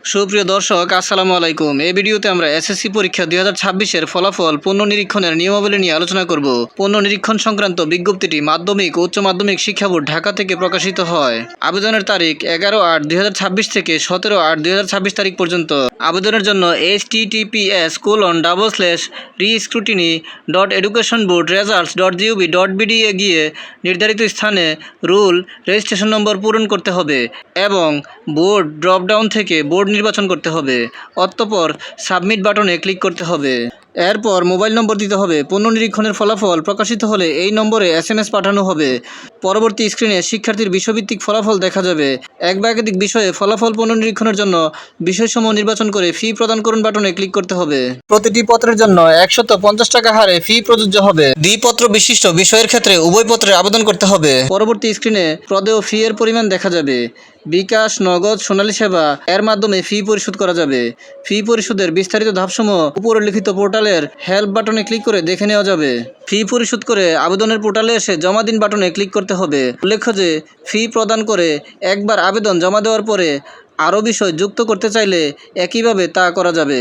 সুপ্রিয় দর্শক, আসসালামু আলাইকুম। এই ভিডিওতে আমরা এসএসসি পরীক্ষা 2026-এর ফলাফল পণ্য নিরীক্ষণের নিয়মাবলী নিয়ে আলোচনা করব। পণ্য নিরীক্ষণ সংক্রান্ত বিজ্ঞপ্তিটি মাধ্যমিক ও উচ্চ মাধ্যমিক শিক্ষা বোর্ড ঢাকা থেকে প্রকাশিত হয়। আবেদনের তারিখ 11/8/2026 থেকে 17/8/2026 তারিখ পর্যন্ত। আবেদনের জন্য https://re-scrutiny.educationboardresults.gov.bd এ গিয়ে নির্ধারিত স্থানে রুল রেজিস্ট্রেশন নম্বর পূরণ করতে হবে এবং বোর্ড ড্রপডাউন থেকে বোর্ড নির্বাচন করতে হবে। অতঃপর সাবমিট বাটনে ক্লিক করতে হবে। এরপর মোবাইল নম্বর দিতে হবে। পণ্য নিরীক্ষণের ফলাফল প্রকাশিত হলে এই নম্বরে SMS পাঠানো হবে। পরবর্তী স্ক্রিনে শিক্ষার্থীর বিষয়ভিত্তিক ফলাফল দেখা যাবে। এক বা একাধিক বিষয়ে ফলাফল পণ্য নিরীক্ষণের জন্য বিষয়সমূহ নির্বাচন করে ফি প্রদান করুন বাটনে ক্লিক করতে হবে। প্রতিটি পত্রের জন্য 150 টাকা হারে ফি প্রযোজ্য হবে। দ্বিপত্র বিশিষ্ট বিষয়ের ক্ষেত্রে উভয় পত্রে আবেদন করতে হবে। পরবর্তী স্ক্রিনে প্রদেয় ফি এর পরিমাণ দেখা যাবে। বিকাশ, নগদ, সোনালী সেবা এর মাধ্যমে ফি পরিশোধ করা যাবে। ফি পরিশোধের বিস্তারিত ধাপসমূহ উপরিলিখিত পোর্টালের হেল্প বাটনে ক্লিক করে দেখে নেওয়া যাবে। ফি পরিশোধ করে আবেদনের পোর্টালে এসে জমা দিন বাটনে ক্লিক করতে হবে। উল্লেখ্য যে ফি প্রদান করে একবার আবেদন জমা দেওয়ার পরে আরও বিষয় যুক্ত করতে চাইলে একইভাবে তা করা যাবে,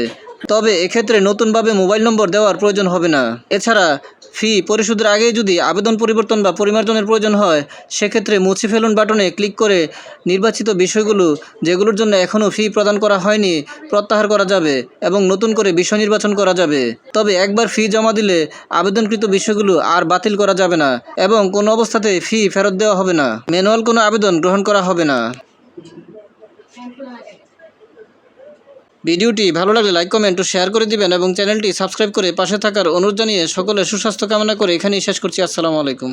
তবে এক্ষেত্রে নতুনভাবে মোবাইল নম্বর দেওয়ার প্রয়োজন হবে না। এছাড়া ফি পরিশোধের আগেই যদি আবেদন পরিবর্তন বা পরিমার্জনের প্রয়োজন হয়, সেক্ষেত্রে মুছে ফেলুন বাটনে ক্লিক করে নির্বাচিত বিষয়গুলো যেগুলোর জন্য এখনও ফি প্রদান করা হয়নি প্রত্যাহার করা যাবে এবং নতুন করে বিষয় নির্বাচন করা যাবে। তবে একবার ফি জমা দিলে আবেদনকৃত বিষয়গুলো আর বাতিল করা যাবে না এবং কোনো অবস্থাতে ফি ফেরত দেওয়া হবে না। ম্যানুয়াল কোনো আবেদন গ্রহণ করা হবে না। ভিডিওটি ভালো লাগলে লাইক, কমেন্ট ও শেয়ার করে দিবেন এবং চ্যানেলটি সাবস্ক্রাইব করে পাশে থাকার অনুরোধ জানিয়ে সকলের সুস্বাস্থ্য কামনা করে এখানেই শেষ করছি। আসসালামু আলাইকুম।